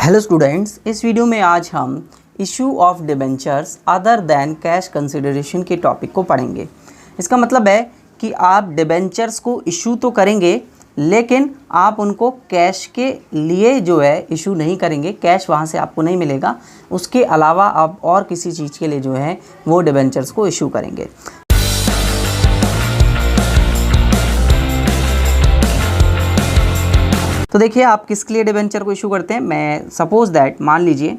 Hello students, इस video में आज हम issue of debentures other than cash consideration के टॉपिक को पढ़ेंगे। इसका मतलब है कि आप डिबेंचर्स को इशू तो करेंगे लेकिन आप उनको कैश के लिए जो है इशू नहीं करेंगे, कैश वहाँ से आपको नहीं मिलेगा। उसके अलावा आप और किसी चीज़ के लिए जो है वो डिबेंचर्स को इशू करेंगे। तो देखिए आप किसके लिए डिबेंचर को इशू करते हैं। मैं सपोज़ दैट मान लीजिए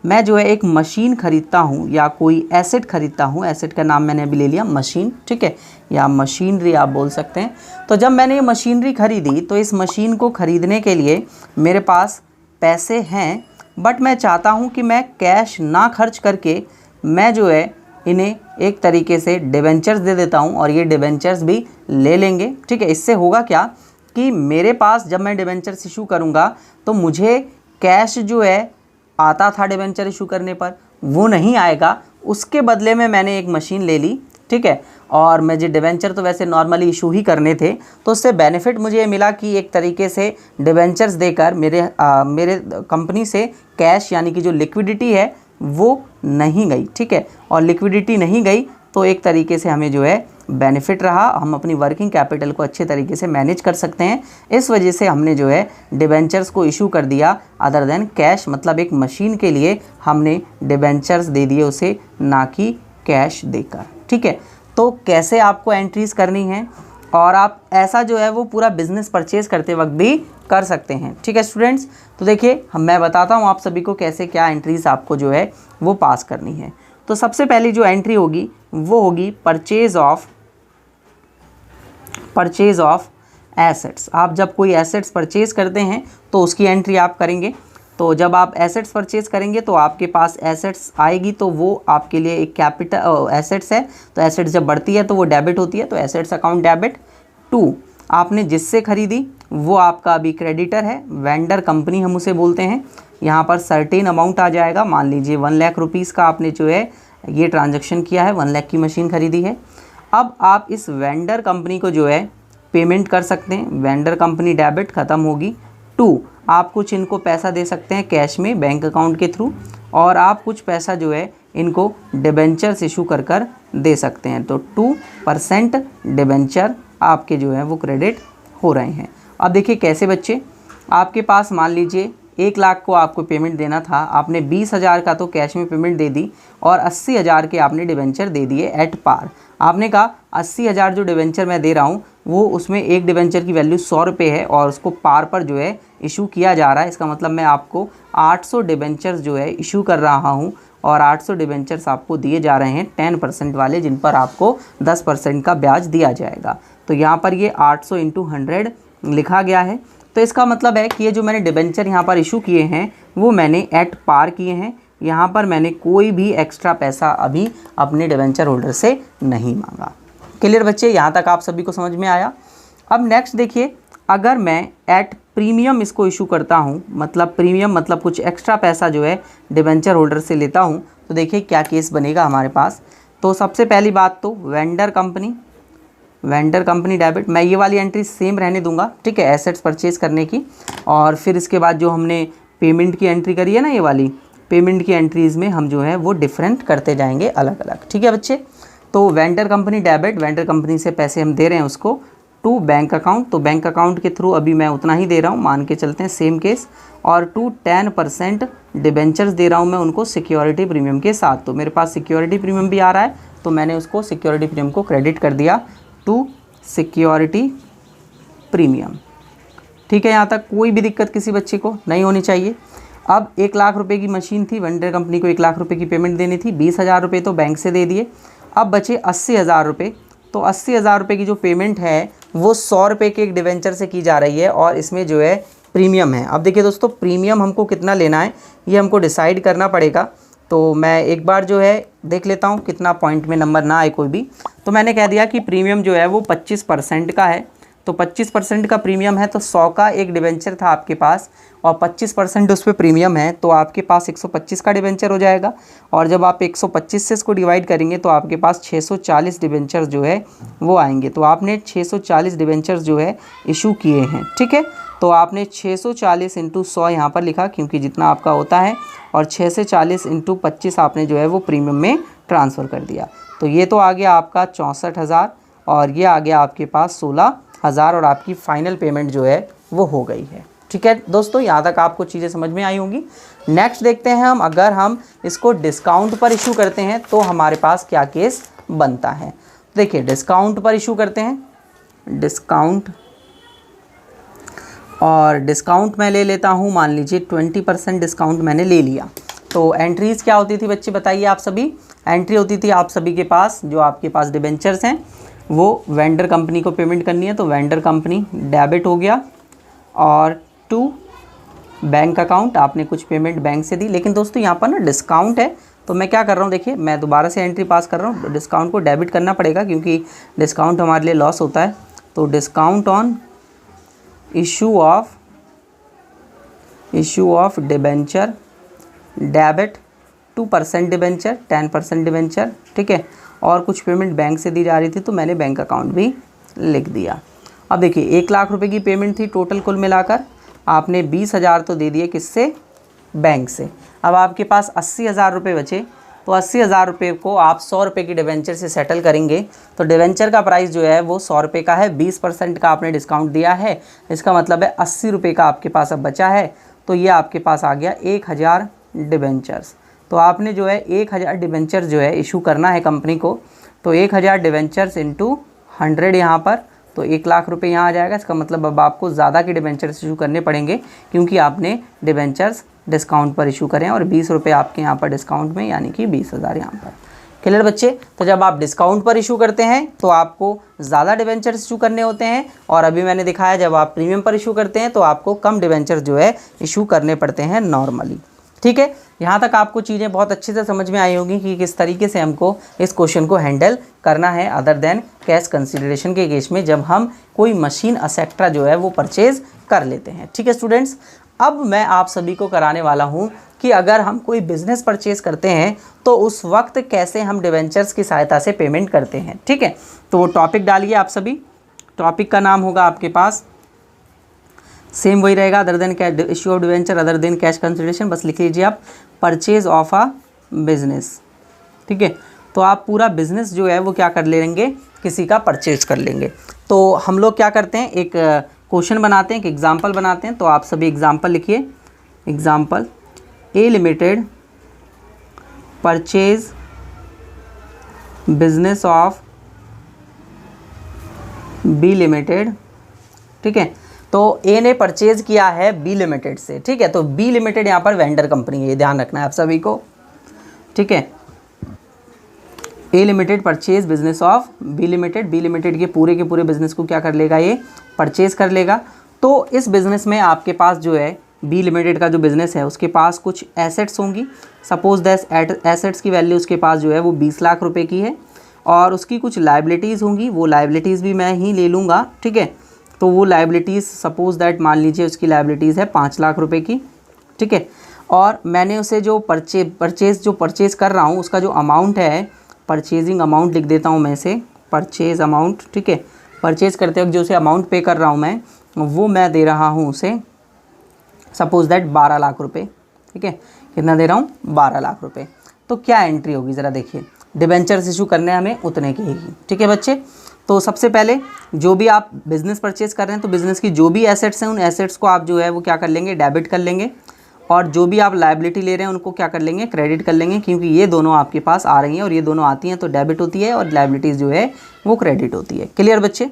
मैं जो है एक मशीन ख़रीदता हूँ या कोई एसेट ख़रीदता हूँ। एसेट का नाम मैंने अभी ले लिया मशीन, ठीक है, या मशीनरी आप बोल सकते हैं। तो जब मैंने ये मशीनरी ख़रीदी तो इस मशीन को ख़रीदने के लिए मेरे पास पैसे हैं, बट मैं चाहता हूँ कि मैं कैश ना खर्च करके मैं जो है इन्हें एक तरीके से डिबेंचर्स दे देता हूँ और ये डिबेंचर्स भी ले लेंगे, ठीक है। इससे होगा क्या कि मेरे पास जब मैं डिबेंचर्स इशू करूंगा तो मुझे कैश जो है आता था डिबेंचर इशू करने पर वो नहीं आएगा। उसके बदले में मैंने एक मशीन ले ली, ठीक है, और मुझे डिबेंचर तो वैसे नॉर्मली इशू ही करने थे, तो उससे बेनिफिट मुझे ये मिला कि एक तरीके से डिबेंचर्स देकर मेरे कंपनी से कैश यानी कि जो लिक्विडिटी है वो नहीं गई, ठीक है। और लिक्विडिटी नहीं गई तो एक तरीके से हमें जो है बेनिफिट रहा, हम अपनी वर्किंग कैपिटल को अच्छे तरीके से मैनेज कर सकते हैं। इस वजह से हमने जो है डिबेंचर्स को इशू कर दिया अदर देन कैश, मतलब एक मशीन के लिए हमने डिबेंचर्स दे दिए उसे, ना कि कैश देकर, ठीक है। तो कैसे आपको एंट्रीज़ करनी है और आप ऐसा जो है वो पूरा बिजनेस परचेज़ करते वक्त भी कर सकते हैं, ठीक है स्टूडेंट्स। तो देखिए मैं बताता हूँ आप सभी को कैसे क्या एंट्रीज़ आपको जो है वो पास करनी है। तो सबसे पहली जो एंट्री होगी वो होगी परचेज़ ऑफ एसेट्स। आप जब कोई एसेट्स परचेज़ करते हैं तो उसकी एंट्री आप करेंगे। तो जब आप एसेट्स परचेज़ करेंगे तो आपके पास एसेट्स आएगी, तो वो आपके लिए एक कैपिटल एसेट्स है। तो एसेट्स जब बढ़ती है तो वो डेबिट होती है, तो एसेट्स अकाउंट डेबिट। 2, आपने जिससे ख़रीदी वो आपका अभी क्रेडिटर है, वेंडर कंपनी हम उसे बोलते हैं। यहाँ पर सर्टेन अमाउंट आ जाएगा, मान लीजिए 1 लाख रुपीज़ का आपने जो है ये ट्रांजैक्शन किया है, 1 लाख की मशीन ख़रीदी है। अब आप इस वेंडर कंपनी को जो है पेमेंट कर सकते हैं, वेंडर कंपनी डेबिट ख़त्म होगी। 2, आप कुछ इनको पैसा दे सकते हैं कैश में बैंक अकाउंट के थ्रू, और आप कुछ पैसा जो है इनको डिबेंचर्स इशू कर कर दे सकते हैं। तो 2% डिबेंचर आपके जो है वो क्रेडिट हो रहे हैं। अब देखिए कैसे बच्चे, आपके पास मान लीजिए 1 लाख को आपको पेमेंट देना था, आपने 20,000 का तो कैश में पेमेंट दे दी और 80,000 के आपने डिबेंचर दे दिए एट पार। आपने कहा 80,000 जो डिबेंचर मैं दे रहा हूँ वो उसमें एक डिबेंचर की वैल्यू 100 रुपये है और उसको पार पर जो है इशू किया जा रहा है। इसका मतलब मैं आपको 800 डिबेंचर्स जो है इशू कर रहा हूँ और 800 डिबेंचर्स आपको दिए जा रहे हैं 10% वाले, जिन पर आपको 10% का ब्याज दिया जाएगा। तो यहाँ पर ये 800 × 100 लिखा गया है। तो इसका मतलब है कि ये जो मैंने डिबेंचर यहाँ पर इशू किए हैं वो मैंने एट पार किए हैं। यहाँ पर मैंने कोई भी एक्स्ट्रा पैसा अभी अपने डिबेंचर होल्डर से नहीं मांगा। क्लियर बच्चे, यहाँ तक आप सभी को समझ में आया। अब नेक्स्ट देखिए, अगर मैं एट प्रीमियम इसको इशू करता हूँ, मतलब प्रीमियम मतलब कुछ एक्स्ट्रा पैसा जो है डिबेंचर होल्डर से लेता हूँ, तो देखिए क्या केस बनेगा हमारे पास। तो सबसे पहली बात तो वेंडर कंपनी डेबिट, मैं ये वाली एंट्री सेम रहने दूंगा, ठीक है, एसेट्स परचेज़ करने की। और फिर इसके बाद जो हमने पेमेंट की एंट्री करी है ना, ये वाली पेमेंट की एंट्रीज़ में हम जो है वो डिफरेंट करते जाएंगे अलग अलग, ठीक है बच्चे। तो vendor company debit, vendor company से पैसे हम दे रहे हैं उसको टू बैंक अकाउंट, तो बैंक अकाउंट के थ्रू अभी मैं उतना ही दे रहा हूँ, मान के चलते हैं सेम केस। और 10% डिबेंचर्स दे रहा हूँ मैं उनको सिक्योरिटी प्रीमियम के साथ। तो मेरे पास सिक्योरिटी प्रीमियम भी आ रहा है, तो मैंने उसको सिक्योरिटी प्रीमियम को क्रेडिट कर दिया टू सिक्योरिटी प्रीमियम, ठीक है। यहाँ तक कोई भी दिक्कत किसी बच्चे को नहीं होनी चाहिए। अब 1 लाख रुपए की मशीन थी, वेंडर कंपनी को 1 लाख रुपए की पेमेंट देनी थी, 20,000 रुपये तो बैंक से दे दिए। अब बचे 80,000 रुपये। तो 80,000 रुपये की जो पेमेंट है वो 100 रुपये के एक डिबेंचर से की जा रही है और इसमें जो है प्रीमियम है। अब देखिए दोस्तों, प्रीमियम हमको कितना लेना है ये हमको डिसाइड करना पड़ेगा। तो मैं एक बार जो है देख लेता हूँ कितना पॉइंट में नंबर ना आए कोई भी। तो मैंने कह दिया कि प्रीमियम जो है वो 25% का है। तो 25% का प्रीमियम है, तो 100 का एक डिबेंचर था आपके पास और 25% उस पर प्रीमियम है, तो आपके पास 125 का डिबेंचर हो जाएगा। और जब आप 125 से इसको डिवाइड करेंगे तो आपके पास 640 डिबेंचर जो है वो आएंगे। तो आपने 640 डिबेंचर जो है इशू किए हैं, ठीक है। तो आपने 640 इंटू 100 यहाँ पर लिखा, क्योंकि जितना आपका होता है, और 6 से 40 इंटू 25 आपने जो है वो प्रीमियम में ट्रांसफ़र कर दिया। तो ये तो आ गया आपका 64,000 और ये आ गया आपके पास 16,000 और आपकी फ़ाइनल पेमेंट जो है वो हो गई है। ठीक है दोस्तों, यहाँ तक आपको चीज़ें समझ में आई होंगी। नेक्स्ट देखते हैं हम, अगर हम इसको डिस्काउंट पर इशू करते हैं तो हमारे पास क्या केस बनता है। देखिए डिस्काउंट पर इशू करते हैं, डिस्काउंट, और डिस्काउंट मैं ले लेता हूँ, मान लीजिए 20% डिस्काउंट मैंने ले लिया। तो एंट्रीज़ क्या होती थी बच्चे बताइए आप सभी। एंट्री होती थी आप सभी के पास, जो आपके पास डिबेंचर्स हैं वो वेंडर कंपनी को पेमेंट करनी है, तो वेंडर कंपनी डेबिट हो गया, और टू बैंक अकाउंट आपने कुछ पेमेंट बैंक से दी। लेकिन दोस्तों यहाँ पर ना डिस्काउंट है, तो मैं क्या कर रहा हूँ, देखिए मैं दोबारा से एंट्री पास कर रहा हूँ। डिस्काउंट को डेबिट करना पड़ेगा क्योंकि डिस्काउंट हमारे लिए लॉस होता है। तो discount on issue of debenture debit 2% debenture, 10% debenture, ठीक है। और कुछ पेमेंट बैंक से दी जा रही थी तो मैंने बैंक अकाउंट भी लिख दिया। अब देखिए 1 लाख रुपए की पेमेंट थी टोटल, कुल मिलाकर आपने 20,000 तो दे दिए, किससे, बैंक से। अब आपके पास 80,000 रुपये बचे, तो 80,000 रुपये को आप 100 रुपये की डिबेंचर से सेटल करेंगे। तो डिबेंचर का प्राइस जो है वो 100 रुपये का है, 20% का आपने डिस्काउंट दिया है, इसका मतलब है 80 रुपये का आपके पास अब बचा है। तो ये आपके पास आ गया 1,000 डिबेंचर्स। तो आपने जो है 1,000 डिबेंचर जो है इशू करना है कंपनी को। तो 1,000 डिबेंचर्स इंटू 100 यहाँ पर, तो 1 लाख रुपए यहाँ आ जाएगा। इसका मतलब अब आपको ज़्यादा के डिबेंचर्स इशू करने पड़ेंगे क्योंकि आपने डिबेंचर्स डिस्काउंट पर इशू करें, और 20 रुपये आपके यहाँ पर डिस्काउंट में, यानी कि 20,000 यहाँ पर। क्लियर बच्चे। तो जब आप डिस्काउंट पर इशू करते हैं तो आपको ज़्यादा डिबेंचर्स इशू करने होते हैं, और अभी मैंने दिखाया जब आप प्रीमियम पर इशू करते हैं तो आपको कम डिबेंचर्स जो है इशू करने पड़ते हैं नॉर्मली। ठीक है, यहाँ तक आपको चीज़ें बहुत अच्छे से समझ में आई होगी कि किस तरीके से हमको इस क्वेश्चन को हैंडल करना है, अदर देन कैश कंसिडरेशन के केस में, जब हम कोई मशीन एक्सेट्रा जो है वो परचेज़ कर लेते हैं। ठीक है स्टूडेंट्स, अब मैं आप सभी को कराने वाला हूँ कि अगर हम कोई बिज़नेस परचेज़ करते हैं तो उस वक्त कैसे हम डिबेंचर्स की सहायता से पेमेंट करते हैं। ठीक है, तो वो टॉपिक डालिए आप सभी। टॉपिक का नाम होगा आपके पास सेम वही रहेगा, other than issue of debenture, other than cash consideration. बस लिख लीजिए आप परचेज ऑफ अ बिजनेस। ठीक है, तो आप पूरा बिजनेस जो है वो क्या कर लेंगे, किसी का परचेज कर लेंगे। तो हम लोग क्या करते हैं, एक क्वेश्चन बनाते हैं, एक एग्जाम्पल बनाते हैं। तो आप सभी एग्जाम्पल लिखिए। Example, A limited purchase business of B limited. ठीक है, तो ए ने परचेज किया है बी लिमिटेड से। ठीक है, तो बी लिमिटेड यहाँ पर वेंडर कंपनी है, ये ध्यान रखना है आप सभी को। ठीक है, A limited purchase business of B limited. B limited के पूरे बिजनेस को क्या कर लेगा, ये परचेज कर लेगा। तो इस बिज़नेस में आपके पास जो है बी लिमिटेड का जो बिज़नेस है उसके पास कुछ एसेट्स होंगी। सपोज दैट एसेट्स की वैल्यू उसके पास जो है वो 20 लाख रुपए की है, और उसकी कुछ लाइबिलिटीज़ होंगी, वो लाइबिलिटीज़ भी मैं ही ले लूँगा। ठीक है, तो वो लाइबिलिटीज़ सपोज दैट मान लीजिए उसकी लाइबिलिटीज़ है 5 लाख रुपए की। ठीक है, और मैंने उसे जो परचेज़ कर रहा हूँ उसका जो अमाउंट है, परचेजिंग अमाउंट लिख देता हूँ मैं इसे, परचेज अमाउंट। ठीक है, परचेज़ करते वक्त जो उसे अमाउंट पे कर रहा हूँ मैं, वो मैं दे रहा हूँ उसे सपोज दैट 12 लाख रुपए। ठीक है, कितना दे रहा हूँ, 12 लाख रुपए। तो क्या एंट्री होगी ज़रा देखिए, डिबेंचर्स इशू करने हमें उतने की ही। ठीक है बच्चे, तो सबसे पहले जो भी आप बिज़नेस परचेज़ कर रहे हैं तो बिज़नेस की जो भी एसेट्स हैं उन एसेट्स को आप जो है वो क्या कर लेंगे, डेबिट कर लेंगे, और जो भी आप लायबिलिटी ले रहे हैं उनको क्या कर लेंगे, क्रेडिट कर लेंगे, क्योंकि ये दोनों आपके पास आ रही हैं और ये दोनों आती हैं तो डेबिट होती है और लायबिलिटीज़ जो है वो क्रेडिट होती है। क्लियर बच्चे।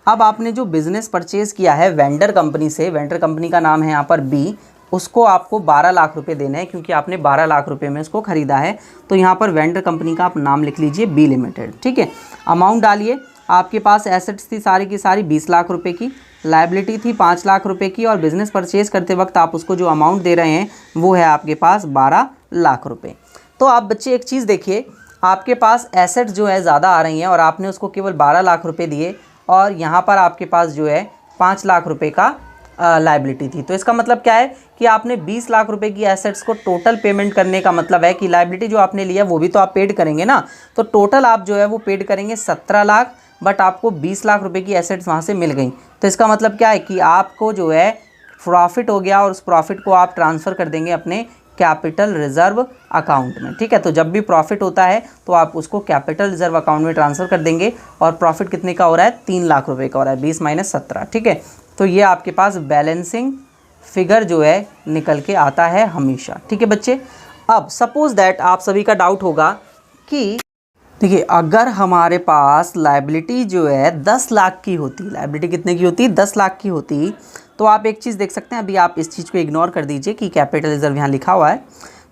अब आपने जो बिज़नेस परचेज़ किया है वेंडर कंपनी से, वेंडर कंपनी का नाम है यहाँ पर बी, उसको आपको 12 लाख रुपए देने हैं क्योंकि आपने 12 लाख रुपए में उसको ख़रीदा है। तो यहाँ पर वेंडर कंपनी का आप नाम लिख लीजिए बी लिमिटेड। ठीक है, अमाउंट डालिए। आपके पास एसेट्स थी सारी की सारी 20 लाख रुपए की, लायबिलिटी थी 5 लाख रुपए की, और बिज़नेस परचेज़ करते वक्त आप उसको जो अमाउंट दे रहे हैं वो है आपके पास 12 लाख रुपए। तो आप बच्चे एक चीज़ देखिए, आपके पास एसेट्स जो है ज़्यादा आ रही हैं और आपने उसको केवल 12 लाख रुपए दिए, और यहाँ पर आपके पास जो है 5 लाख रुपए का लायबिलिटी थी। तो इसका मतलब क्या है कि आपने 20 लाख रुपए की एसेट्स को टोटल पेमेंट करने का मतलब है कि लायबिलिटी जो आपने लिया वो भी तो आप पेड करेंगे ना, तो टोटल आप जो है वो पेड करेंगे 17 लाख, बट आपको 20 लाख रुपए की एसेट्स वहाँ से मिल गई। तो इसका मतलब क्या है कि आपको जो है प्रॉफिट हो गया और उस प्रॉफिट को आप ट्रांसफ़र कर देंगे अपने कैपिटल रिजर्व अकाउंट में। ठीक है, तो जब भी प्रॉफिट होता है तो आप उसको कैपिटल रिजर्व अकाउंट में ट्रांसफ़र कर देंगे। और प्रॉफिट कितने का हो रहा है? 3 लाख रुपए का हो रहा है, 20 माइनस 17। ठीक है, तो ये आपके पास बैलेंसिंग फिगर जो है निकल के आता है हमेशा। ठीक है बच्चे, अब सपोज दैट आप सभी का डाउट होगा कि देखिए अगर हमारे पास लायबिलिटी जो है 10 लाख की होती, लायबिलिटी कितने की होती? 10 लाख की होती, तो आप एक चीज़ देख सकते हैं, अभी आप इस चीज़ को इग्नोर कर दीजिए कि कैपिटल रिजर्व यहाँ लिखा हुआ है,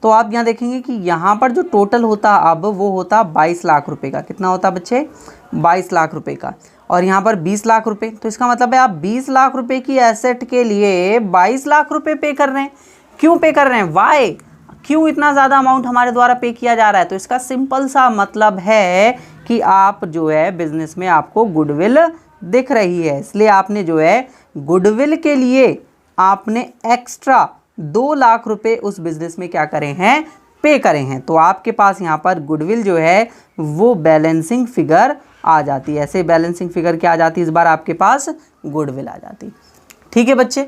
तो आप यहाँ देखेंगे कि यहाँ पर जो टोटल होता अब वो होता 22 लाख रुपए का। कितना होता बच्चे? 22 लाख रुपए का। और यहाँ पर 20 लाख रुपए, तो इसका मतलब है आप 20 लाख रुपए की एसेट के लिए 22 लाख रुपए पे कर रहे हैं। क्यों पे कर रहे हैं? वाई? क्यों इतना ज़्यादा अमाउंट हमारे द्वारा पे किया जा रहा है? तो इसका सिंपल सा मतलब है कि आप जो है बिजनेस में आपको गुडविल दिख रही है, इसलिए आपने जो है गुडविल के लिए आपने एक्स्ट्रा 2 लाख रुपए उस बिजनेस में क्या करे हैं? पे करे हैं। तो आपके पास यहाँ पर गुडविल जो है वो बैलेंसिंग फिगर आ जाती है। ऐसे बैलेंसिंग फिगर क्या आ जाती है? इस बार आपके पास गुडविल आ जाती। ठीक है बच्चे,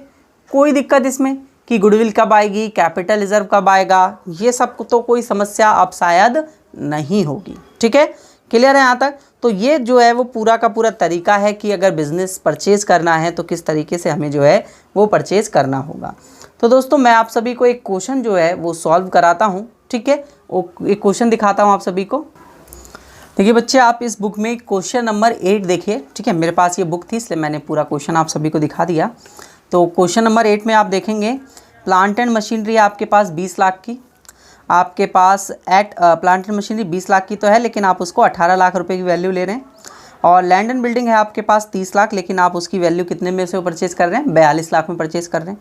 कोई दिक्कत इसमें कि गुडविल कब आएगी, कैपिटल रिजर्व कब आएगा, ये सब तो कोई समस्या अब शायद नहीं होगी। ठीक है, क्लियर है यहाँ तक? तो ये जो है वो पूरा का पूरा तरीका है कि अगर बिज़नेस परचेज करना है तो किस तरीके से हमें जो है वो परचेज करना होगा। तो दोस्तों मैं आप सभी को एक क्वेश्चन जो है वो सॉल्व कराता हूँ। ठीक है, वो एक क्वेश्चन दिखाता हूँ आप सभी को। देखिए बच्चे, आप इस बुक में क्वेश्चन नंबर 8 देखिए। ठीक है, मेरे पास ये बुक थी इसलिए मैंने पूरा क्वेश्चन आप सभी को दिखा दिया। तो क्वेश्चन नंबर 8 में आप देखेंगे प्लांट एंड मशीनरी आपके पास 20 लाख की, आपके पास प्लांट एंड मशीनरी 20 लाख की तो है, लेकिन आप उसको 18 लाख रुपए की वैल्यू ले रहे हैं। और लैंड एंड बिल्डिंग है आपके पास 30 लाख, लेकिन आप उसकी वैल्यू कितने में से परचेज कर रहे हैं? 42 लाख में परचेज कर रहे हैं।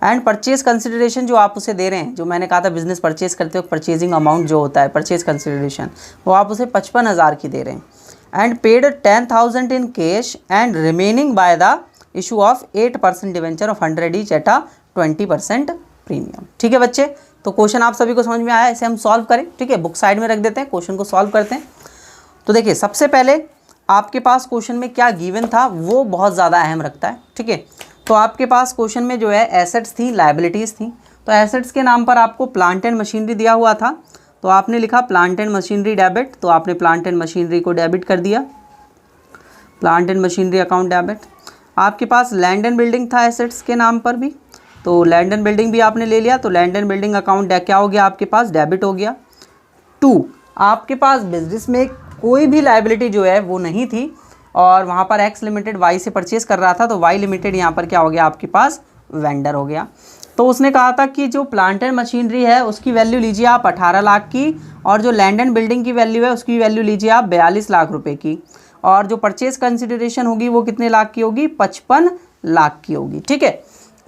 एंड परचेज कंसिडरेशन जो आप उसे दे रहे हैं, जो मैंने कहा था बिजनेस परचेज करते हो परचेजिंग अमाउंट जो होता है परचेज कंसिडरेशन, वो आप उसे 55,000 की दे रहे हैं। And paid 10,000 in cash and remaining by the issue of 8% debenture of 100 each eight 20% premium. ठीक है बच्चे, तो क्वेश्चन आप सभी को समझ में आया? इसे हम सॉल्व करें। ठीक है, बुक साइड में रख देते हैं, क्वेश्चन को सॉल्व करते हैं। तो देखिए सबसे पहले आपके पास क्वेश्चन में क्या गिवन था वो बहुत ज़्यादा अहम रखता है। ठीक है, तो आपके पास क्वेश्चन में जो है एसेट्स थी, लायबिलिटीज़ थी। तो एसेट्स के नाम पर आपको प्लांट एंड मशीनरी दिया हुआ था, तो आपने लिखा प्लांट एंड मशीनरी डेबिट, तो आपने प्लांट एंड मशीनरी को डेबिट कर दिया, plant and machinery account debit. आपके पास लैंड एंड बिल्डिंग था एसेट्स के नाम पर भी, तो लैंड एंड बिल्डिंग भी आपने ले लिया, तो लैंड एंड बिल्डिंग अकाउंट क्या हो गया आपके पास? डेबिट हो गया। 2, आपके पास बिजनेस में कोई भी लायबिलिटी जो है वो नहीं थी और वहाँ पर एक्स लिमिटेड वाई से परचेज़ कर रहा था, तो वाई लिमिटेड यहाँ पर क्या हो गया आपके पास? वेंडर हो गया। तो उसने कहा था कि जो प्लांट एंड मशीनरी है उसकी वैल्यू लीजिए आप 18 लाख की, और जो लैंड एंड बिल्डिंग की वैल्यू है उसकी वैल्यू लीजिए आप 42 लाख रुपए की, और जो परचेज कंसिडरेशन होगी वो कितने लाख की होगी? 55 लाख की होगी। ठीक है,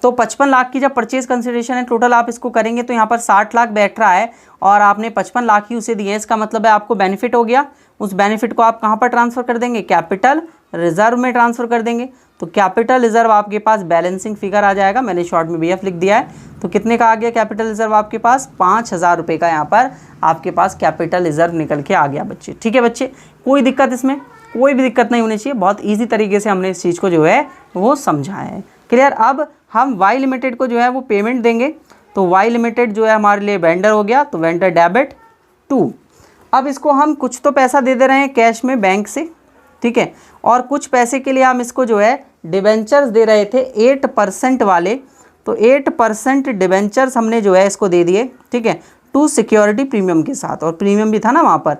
तो 55 लाख की जब परचेज कंसिडरेशन है टोटल आप इसको करेंगे तो यहाँ पर 60 लाख बैठ रहा है और आपने 55 लाख ही उसे दिए हैं। इसका मतलब है आपको बेनिफिट हो गया। उस बेनिफिट को आप कहाँ पर ट्रांसफ़र कर देंगे? कैपिटल रिजर्व में ट्रांसफ़र कर देंगे। तो कैपिटल रिजर्व आपके पास बैलेंसिंग फिगर आ जाएगा, मैंने शॉर्ट में BF लिख दिया है। तो कितने का आ गया कैपिटल रिजर्व आपके पास? 5,000 रुपये का यहाँ पर आपके पास कैपिटल रिजर्व निकल के आ गया बच्चे। ठीक है बच्चे, कोई दिक्कत इसमें कोई भी दिक्कत नहीं होनी चाहिए। बहुत ईजी तरीके से हमने इस चीज़ को जो है वो समझाया है। क्लियर? अब हम वाई लिमिटेड को जो है वो पेमेंट देंगे, तो वाई लिमिटेड जो है हमारे लिए वेंडर हो गया, तो वेंडर डेबिट 2। अब इसको हम कुछ तो पैसा दे दे रहे हैं कैश में बैंक से, ठीक है, और कुछ पैसे के लिए हम इसको जो है डिबेंचर्स दे रहे थे 8% वाले, तो 8% डिबेंचर्स हमने जो है इसको दे दिए, ठीक है, टू सिक्योरिटी प्रीमियम के साथ, और प्रीमियम भी था ना वहाँ पर।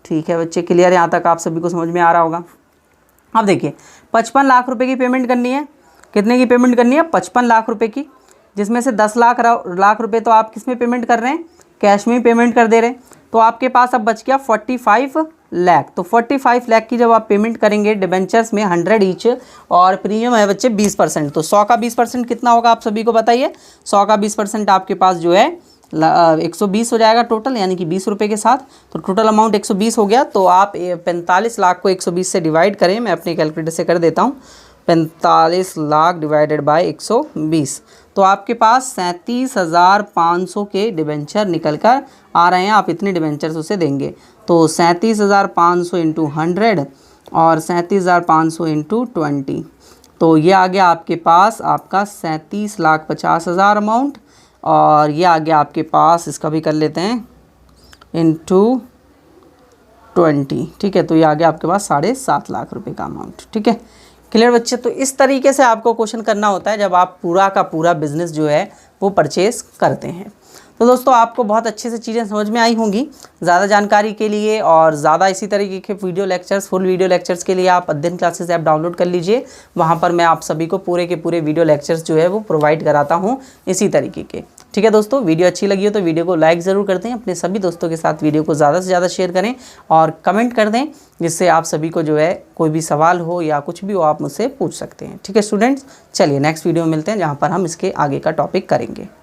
ठीक है बच्चे, क्लियर? यहाँ तक आप सभी को समझ में आ रहा होगा। अब देखिए 55 लाख रुपए की पेमेंट करनी है। कितने की पेमेंट करनी है? 55 लाख रुपए की, जिसमें से 10 लाख रुपए तो आप किस में पेमेंट कर रहे हैं? कैश में ही पेमेंट कर दे रहे हैं। तो आपके पास अब बच गया 45 लाख। तो 45 लाख की जब आप पेमेंट करेंगे डिबेंचर्स में 100 ईच, और प्रीमियम है बच्चे 20%, तो 100 का 20% कितना होगा आप सभी को बताइए? 100 का 20% आपके पास जो है 120 हो जाएगा टोटल, यानी कि 20 रुपये के साथ। तो टोटल अमाउंट 120 हो गया। तो आप 45 लाख को 120 से डिवाइड करें, मैं अपने कैलकुलेटर से कर देता हूँ। 45 लाख डिवाइडेड बाय 120, तो आपके पास 37,500 के डिबेंचर निकल कर आ रहे हैं। आप इतने डिबेंचर्स उसे देंगे, तो 37,500 इंटू 100 और 37,500 इंटू 20, तो ये आ गया आपके पास आपका 37,50,000 अमाउंट। और ये आ गया आपके पास, इसका भी कर लेते हैं, इंटू 20, ठीक है। तो ये आ गया आपके पास 7.5 लाख रुपए का अमाउंट, ठीक है। क्लियर बच्चे? तो इस तरीके से आपको क्वेश्चन करना होता है जब आप पूरा का पूरा बिजनेस जो है वो परचेज़ करते हैं। तो दोस्तों आपको बहुत अच्छे से चीज़ें समझ में आई होंगी। ज़्यादा जानकारी के लिए और ज़्यादा इसी तरीके के video lectures, full video lectures के लिए आप अध्ययन क्लासेस ऐप डाउनलोड कर लीजिए। वहाँ पर मैं आप सभी को पूरे के पूरे वीडियो लेक्चर्स जो है वो प्रोवाइड कराता हूँ इसी तरीके के, ठीक है। दोस्तों वीडियो अच्छी लगी हो तो वीडियो को लाइक ज़रूर कर दें, अपने सभी दोस्तों के साथ वीडियो को ज़्यादा से ज़्यादा शेयर करें और कमेंट कर दें, जिससे आप सभी को जो है कोई भी सवाल हो या कुछ भी हो आप मुझसे पूछ सकते हैं, ठीक है स्टूडेंट्स। चलिए नेक्स्ट वीडियो में मिलते हैं जहाँ पर हम इसके आगे का टॉपिक करेंगे।